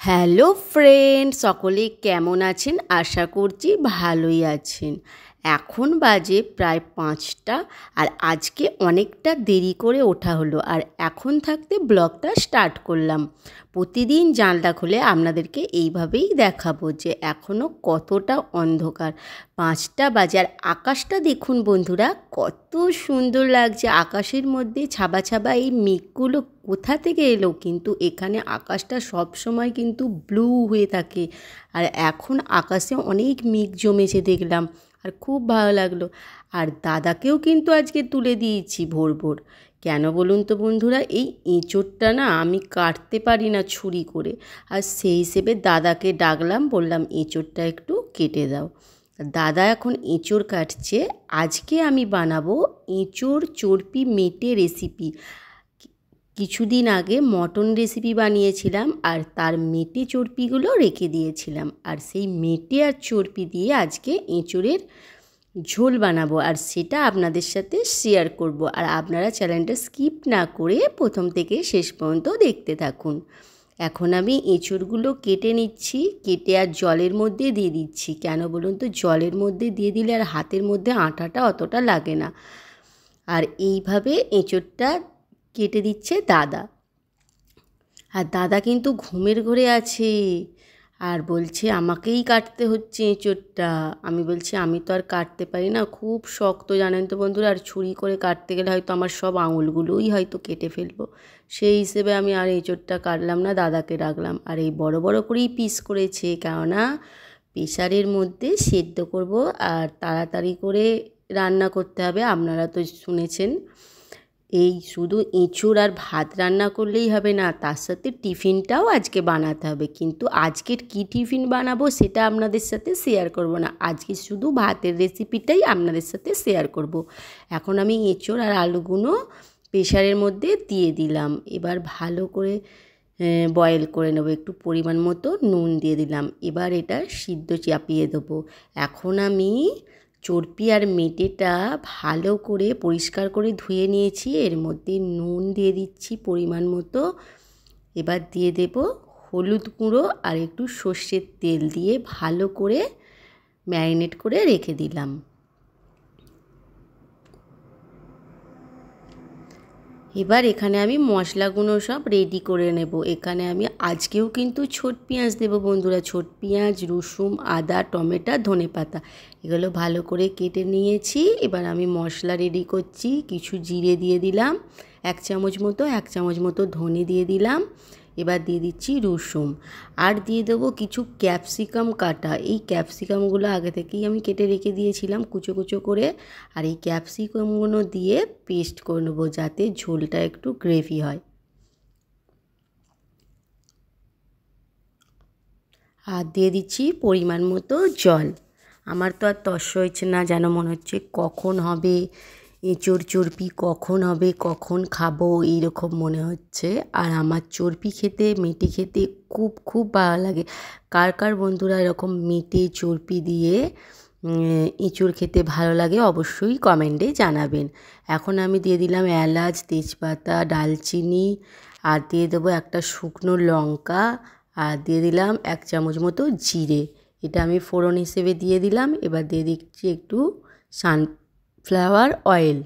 Hello friend, সকলে কেমন আছেন? আশা করছি ভালোই আছেন। এখন বাজে প্রায় 5টা, আর আজকে অনেকটা দেরি করে ওঠা হলো, আর এখন থাকতে ব্লগটা স্টার্ট করলাম। প্রতিদিন জানলা খুলে আপনাদেরকে এইভাবেই দেখাবো যে এখনও কতটা অন্ধকার। 5টা বাজে, আর আকাশটা দেখুন বন্ধুরা, কত সুন্দর লাগছে। আকাশের মধ্যে ছাবা ছাবা এই মেঘগুলো কোথা থেকে এলো? কিন্তু এখানে আকাশটা সব সময় কিন্তু ব্লু হয়ে থাকে, আর এখন আকাশে অনেক মেঘ জমেছে দেখলাম, আর খুব ভালো লাগলো। আর দাদাকেও কিন্তু আজকে তুলে দিয়েছি ভোর ভোর। কেন বলুন তো বন্ধুরা, এই এঁচোড়টা না আমি কাটতে পারি না ছুরি করে, আর সেই হিসেবে দাদাকে ডাকলাম, বললাম এঁচোড়টা একটু কেটে দাও। দাদা এখন এঁচোড় কাটছে। আজকে আমি বানাবো এঁচোড় চর্পি মেটে রেসিপি। কিছুদিন আগে মটন রেসিপি বানিয়েছিলাম, আর তার মেটে চর্পিগুলো রেখে দিয়েছিলাম, আর সেই মেটে আর চর্পি দিয়ে আজকে এঁচোড়ের ঝোল বানাবো, আর সেটা আপনাদের সাথে শেয়ার করব। আর আপনারা চ্যানেলটা স্কিপ না করে প্রথম থেকে শেষ পর্যন্ত দেখতে থাকুন। এখন আমি এঁচোড়গুলো কেটে নিচ্ছি, কেটে আর জলের মধ্যে দিয়ে দিচ্ছি। কেন বলুন তো, জলের মধ্যে দিয়ে দিলে আর হাতের মধ্যে আঠাটা অতটা লাগে না। আর এইভাবে এঁচোড়টা কেটে দিচ্ছে দাদা। আর দাদা কিন্তু ঘুমের ঘোরে আছে, আর বলছে আমাকেই কাটতে হচ্ছে এঁচোড়টা। আমি বলছি আমি তো আর কাটতে পারি না, খুব শক্ত জানেন তো বন্ধুরা, আর ছুরি করে কাটতে গেলে হয়তো আমার সব আঙুলগুলোই হয়তো কেটে ফেলবো। সেই হিসেবে আমি আর এঁচোড়টা কাটলাম না, দাদাকে রাখলাম। আর এই বড় বড় করেই পিস করেছে, কেননা প্রেসারের মধ্যে সেদ্ধ করব, আর তাড়াতাড়ি করে রান্না করতে হবে। আপনারা তো শুনেছেন, এই শুধু এঁচোড় আর ভাত রান্না করলেই হবে না, তার সাথে টিফিনটাও আজকে বানাতে হবে। কিন্তু আজকের কি টিফিন বানাবো সেটা আপনাদের সাথে শেয়ার করব না, আজকে শুধু ভাতের রেসিপিটাই আপনাদের সাথে শেয়ার করব। এখন আমি এঁচোড় আর আলুগুলো প্রেসারের মধ্যে দিয়ে দিলাম। এবার ভালো করে বয়েল করে নেবো, একটু পরিমাণ মতো নুন দিয়ে দিলাম। এবার এটা সিদ্ধ চাপিয়ে দেবো। এখন আমি চর্পি আর মেটেটা ভালো করে পরিষ্কার করে ধুয়ে নিয়েছি, এর মধ্যে নুন দিয়ে দিচ্ছি পরিমাণ মতো। এবার দিয়ে দেব হলুদ গুঁড়ো আর একটু সর্ষের তেল দিয়ে ভালো করে ম্যারিনেট করে রেখে দিলাম। এবার এখানে আমি মশলাগুলো সব রেডি করে নেব। এখানে আমি আজকেও কিন্তু ছোট পেঁয়াজ দেবো বন্ধুরা, ছোট পেঁয়াজ, রসুন, আদা, টমেটো, ধনেপাতা, এগুলো ভালো করে কেটে নিয়েছি। এবার আমি মশলা রেডি করছি। কিছু জিরে দিয়ে দিলাম 1 চামচ মতো, 1 চামচ মতো ধনে দিয়ে দিলাম। এবার দিয়ে দিচ্ছি রসুন, আর দিয়ে দেবো কিছু ক্যাপসিকাম কাটা। এই ক্যাপসিকামগুলো আগে থেকেই আমি কেটে রেখে দিয়েছিলাম কুচো কুচো করে, আর এই ক্যাপসিকামগুলো দিয়ে পেস্ট করে নেবো যাতে ঝোলটা একটু গ্রেভি হয়। আর দিয়ে দিচ্ছি পরিমাণ মতো জল। আমার তো আর তর্স হয়েছে না, যেন মনে হচ্ছে কখন হবে এঁচোড় চর্পি, কখন হবে, কখন খাবো, এইরকম মনে হচ্ছে। আর আমার চর্পি খেতে, মেটে খেতে খুব খুব ভালো লাগে। কার কার বন্ধুরা এরকম মেটে চর্পি দিয়ে এঁচোড় খেতে ভালো লাগে অবশ্যই কমেন্টে জানাবেন। এখন আমি দিয়ে দিলাম এলাচ, তেজপাতা, দারচিনি, আর দিয়ে দেবো একটা শুকনো লঙ্কা, আর দিয়ে দিলাম 1 চামচ মতো জিরে। এটা আমি ফোড়ন হিসেবে দিয়ে দিলাম। এবার দিয়ে দিচ্ছি একটু সানফ্লাওয়ার অয়েল।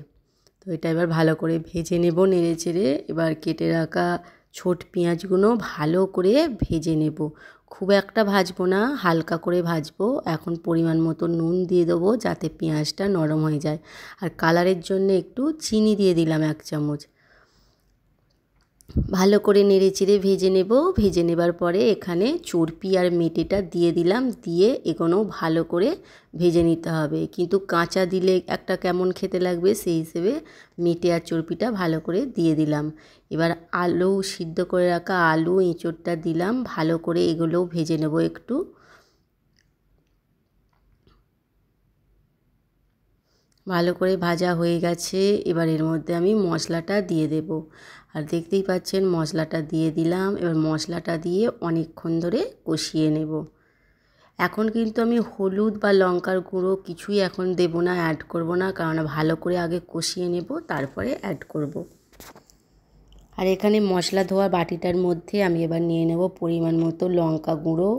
তো এটা এবার ভালো করে ভেজে নেব নেড়ে চেড়ে। এবার কেটে রাখা ছোট পেঁয়াজগুলো ভালো করে ভেজে নেব, খুব একটা ভাজবো না, হালকা করে ভাজবো। এখন পরিমাণ মতো নুন দিয়ে দেবো যাতে পেঁয়াজটা নরম হয়ে যায়, আর কালারের জন্য একটু চিনি দিয়ে দিলাম 1 চামচ। ভালো করে নেড়ে চেড়ে ভেজে নেব। ভেজে নেবার পরে এখানে চর্পি আর মেটেটা দিয়ে দিলাম, দিয়ে এগুলোও ভালো করে ভেজে নিতে হবে। কিন্তু কাঁচা দিলে একটা কেমন খেতে লাগবে, সেই হিসেবে মেটে আর চর্পিটা ভালো করে দিয়ে দিলাম। এবার আলু সিদ্ধ করে রাখা আলু, এঁচোড়টা দিলাম, ভালো করে এগুলোও ভেজে নেব একটু। ভালো করে ভাজা হয়ে গেছে। এবার এর মধ্যে আমি মশলাটা দিয়ে দেব, আর দেখতেই পাচ্ছেন মশলাটা দিয়ে দিলাম। এবার মশলাটা দিয়ে অনেকক্ষণ ধরে কষিয়ে নেব। এখন কিন্তু আমি হলুদ বা লঙ্কার গুঁড়ো কিছুই এখন দেব না, অ্যাড করব না, কারণ ভালো করে আগে কষিয়ে নেব, তারপরে অ্যাড করব। আর এখানে মশলা ধোয়া বাটিটার মধ্যে আমি এবার নিয়ে নেব পরিমাণ মতো লঙ্কা গুঁড়ো।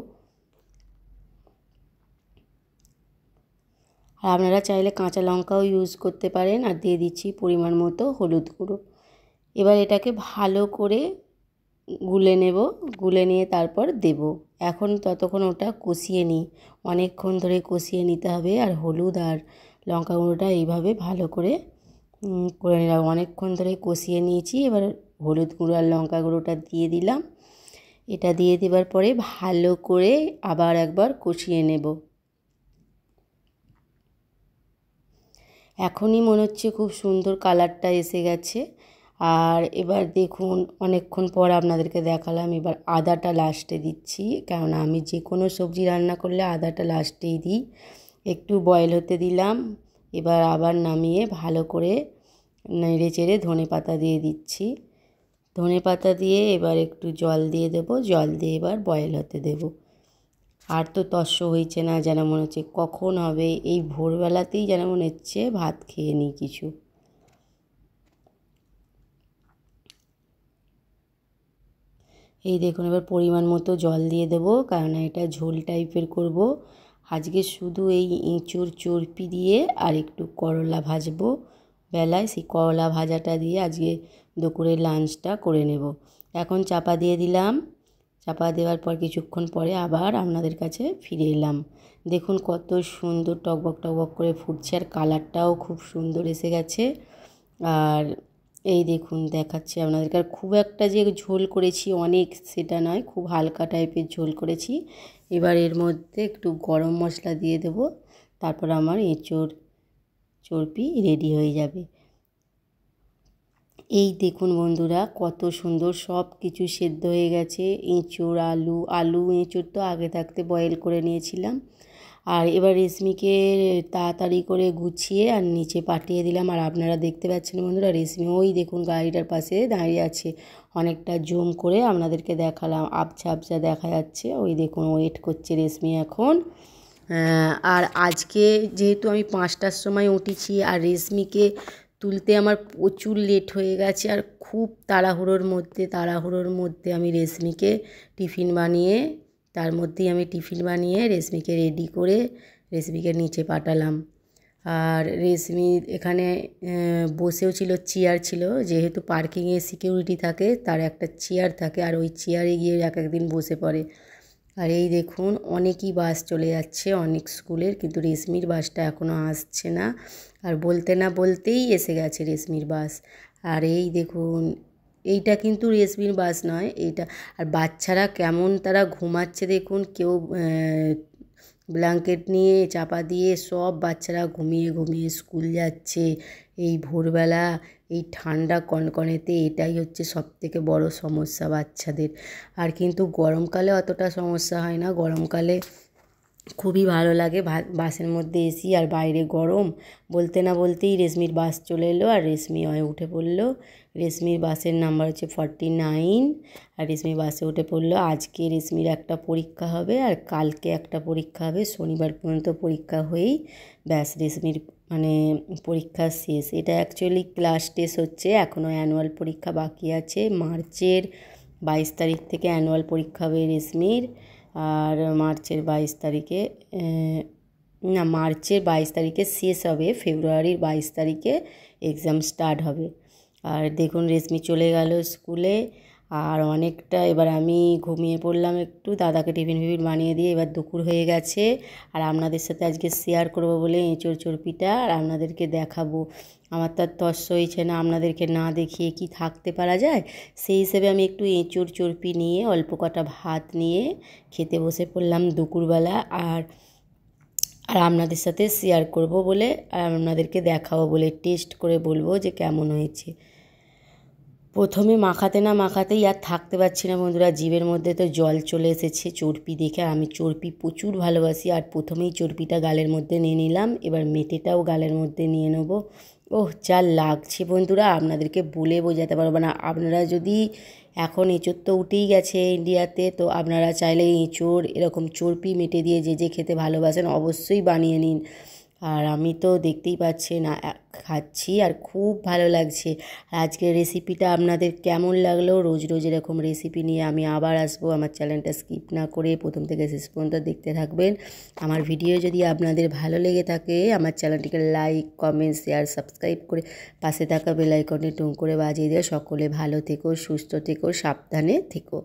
আর আপনারা চাইলে কাঁচা লঙ্কাও ইউজ করতে পারেন। আর দিয়ে দিচ্ছি পরিমাণ মতো হলুদ গুঁড়ো। এবার এটাকে ভালো করে গুলে নেব, গুলে নিয়ে তারপর দেব। এখন ততক্ষণ ওটা কষিয়ে নিই, অনেকক্ষণ ধরে কষিয়ে নিতে হবে। আর হলুদ আর লঙ্কা গুঁড়োটা এইভাবে ভালো করে করে নিলাম, অনেকক্ষণ ধরে কষিয়ে নিয়েছি। এবার হলুদ গুঁড়ো আর লঙ্কা গুঁড়োটা দিয়ে দিলাম। এটা দিয়ে দেওয়ার পরে ভালো করে আবার একবার কষিয়ে নেব। এখনই মনে হচ্ছে খুব সুন্দর কালারটা এসে গেছে। আর এবার দেখুন অনেকক্ষণ পর আপনাদেরকে দেখালাম। এবার আদাটা লাস্টে দিচ্ছি, কেননা আমি যে কোনো সবজি রান্না করলে আদাটা লাস্টেই দিই। একটু বয়েল হতে দিলাম। এবার আবার নামিয়ে ভালো করে নেড়ে চেড়ে ধনে পাতা দিয়ে দিচ্ছি। ধনে পাতা দিয়ে এবার একটু জল দিয়ে দেবো, জল দিয়ে এবার বয়েল হতে দেবো। আর তো তস্য হয়েছে না, যেন মনে হচ্ছে কখন হবে, এই ভোরবেলাতেই যেন মনে হচ্ছে ভাত খেয়ে নিই কিছু। এই দেখুন এবার পরিমাণ মতো জল দিয়ে দেবো, কারণ এটা ঝোল টাইপের করব। আজকে শুধু এই এঁচোড় চর্পি দিয়ে আর একটু করলা ভাজবো বেলায়, সেই করলা ভাজাটা দিয়ে আজকে দুপুরের লাঞ্চটা করে নেব। এখন চাপা দিয়ে দিলাম। চাপা দেওয়ার পর কিছুক্ষণ পরে আবার আপনাদের কাছে ফিরে এলাম। দেখুন কত সুন্দর টকবক টকবক করে ফুটছে, আর কালারটাও খুব সুন্দর এসে গেছে। আর এই দেখুন দেখাচ্ছি আপনাদেরকে। আর খুব একটা যে ঝোল করেছি অনেক সেটা নয়, খুব হালকা টাইপের ঝোল করেছি। এবার এর মধ্যে একটু গরম মশলা দিয়ে দেবো, তারপর আমার এঁচোড় চর্পি রেডি হয়ে যাবে। এই দেখুন বন্ধুরা কত সুন্দর সব কিছু সেদ্ধ হয়ে গেছে। এঁচোড় আলু এঁচোড় তো আগে থাকতে বয়েল করে নিয়েছিলাম। আর এবার রেশমিকে তাড়াতাড়ি করে গুছিয়ে আর নিচে পাঠিয়ে দিলাম। আর আপনারা দেখতে পাচ্ছেন বন্ধুরা, রেশমি ওই দেখুন গাড়িটার পাশে দাঁড়িয়ে আছে। অনেকটা জুম করে আপনাদেরকে দেখালাম, আবছা আবছা দেখা যাচ্ছে। ওই দেখুন ওয়েট করছে রেশমি এখন। আর আজকে যেহেতু আমি 5টার সময় উঠেছি, আর রেশমিকে তুলতে আমার প্রচুর লেট হয়ে গেছে। আর খুব তাড়াহুড়োর মধ্যে আমি রেশমিকে টিফিন বানিয়ে রেশমিকে রেডি করে রেশমিকে নিচে পাঠালাম। আর রেশমি এখানে বসেও ছিল, চেয়ার ছিল, যেহেতু পার্কিংয়ে সিকিউরিটি থাকে তার একটা চেয়ার থাকে, আর ওই চেয়ারে গিয়ে এক একদিন বসে পড়ে। আর এই দেখুন অনেকই বাস চলে যাচ্ছে অনেক স্কুলের, কিন্তু রেশমির বাসটা এখনও আসছে না। আর বলতে না বলতেই এসে গেছে রেশমির বাস। আর এই দেখুন এইটা কিন্তু রেশমির বাস নয় এইটা। আর বাচ্চারা কেমন তারা ঘুমাচ্ছে দেখুন, কেউ ব্ল্যাঙ্কেট নিয়ে চাপা দিয়ে সব বাচ্চারা ঘুমিয়ে ঘুমিয়ে স্কুল যাচ্ছে এই ভোরবেলা এই ঠান্ডা কনকনেতে। এটাই হচ্ছে সবথেকে বড় সমস্যা বাচ্চাদের। আর কিন্তু গরমকালে অতটা সমস্যা হয় না, গরমকালে খুবই ভালো লাগে বাসের মধ্যে এসি আর বাইরে গরম। বলতে না বলতেই রেশমির বাস চলে এলো, আর রেশমি উঠে পড়লো। রেশমির বাসের নাম্বার হচ্ছে 49। আর রেশমি বাসে উঠে পড়লো। আজকে রেশমির একটা পরীক্ষা হবে, আর কালকে একটা পরীক্ষা হবে। শনিবার পর্যন্ত পরীক্ষা হয়েই ব্যাস রেশমির মানে পরীক্ষা শেষ। এটা অ্যাকচুয়ালি ক্লাস টেস্ট হচ্ছে, এখনও অ্যানুয়াল পরীক্ষা বাকি আছে। মার্চের 22 তারিখ থেকে অ্যানুয়াল পরীক্ষা হবে রেশমির। আর মার্চের 22 তারিখে মার্চের 22 তারিখে শেষ হবে, ফেব্রুয়ারির 22 তারিখে এক্সাম স্টার্ট হবে। আর দেখুন রেশমি চলে গেল স্কুলে। আর অনেকটা এবার আমি ঘুমিয়ে পড়লাম একটু, দাদাকে টিফিন বানিয়ে দিয়ে। এবার দুপুর হয়ে গেছে, আর আপনাদের সাথে আজকে শেয়ার করব বলে এঁচোড় চর্পিটা আর আপনাদেরকে দেখাবো। আমার তো আর তস্য হয়েছে না, আপনাদেরকে না দেখিয়ে কি থাকতে পারা যায়। সেই হিসেবে আমি একটু এঁচোড় চর্পি নিয়ে অল্প কটা ভাত নিয়ে খেতে বসে পড়লাম দুপুরবেলা। আর আপনাদের সাথে শেয়ার করব বলে, আর আপনাদেরকে দেখাবো বলে, টেস্ট করে বলবো যে কেমন হয়েছে। প্রথমে মাখাতে না মাখাতেই আর থাকতে পারছি না বন্ধুরা, জিভের মধ্যে তো জল চলে এসেছে চর্পি দেখে। আর আমি চর্পি প্রচুর ভালোবাসি, আর প্রথমেই চর্পিটা গালের মধ্যে নিয়ে নিলাম। এবার মেটেটাও গালের মধ্যে নিয়ে নেব। ওহ যা লাগছে বন্ধুরা, আপনাদেরকে বলে বোঝাতে পারবো না। আপনারা যদি এখন এঁচোড় তো উঠেই গেছে ইন্ডিয়াতে, তো আপনারা চাইলে এঁচোড় এরকম চর্পি মেটে দিয়ে যে খেতে ভালোবাসেন অবশ্যই বানিয়ে নিন। আর আমি তো দেখতেই পাচ্ছেন খাচ্ছি আর খুব ভালো লাগছে। আজকের রেসিপিটা আপনাদের কেমন লাগলো? রোজ রোজ এরকম রেসিপি নিয়ে আমি আবার আসবো। আমার চ্যানেলটা স্কিপ না করে প্রথম থেকে শেষ পর্যন্ত দেখতে থাকবেন। আমার ভিডিও যদি আপনাদের ভালো লেগে থাকে আমার চ্যানেলটিকে লাইক, কমেন্ট, শেয়ার, সাবস্ক্রাইব করে পাশে থাকা বেল আইকনে টুং করে বাজিয়ে দিয়ে সকলে ভালো থেকো, সুস্থ থেকো, সাবধানে থেকো।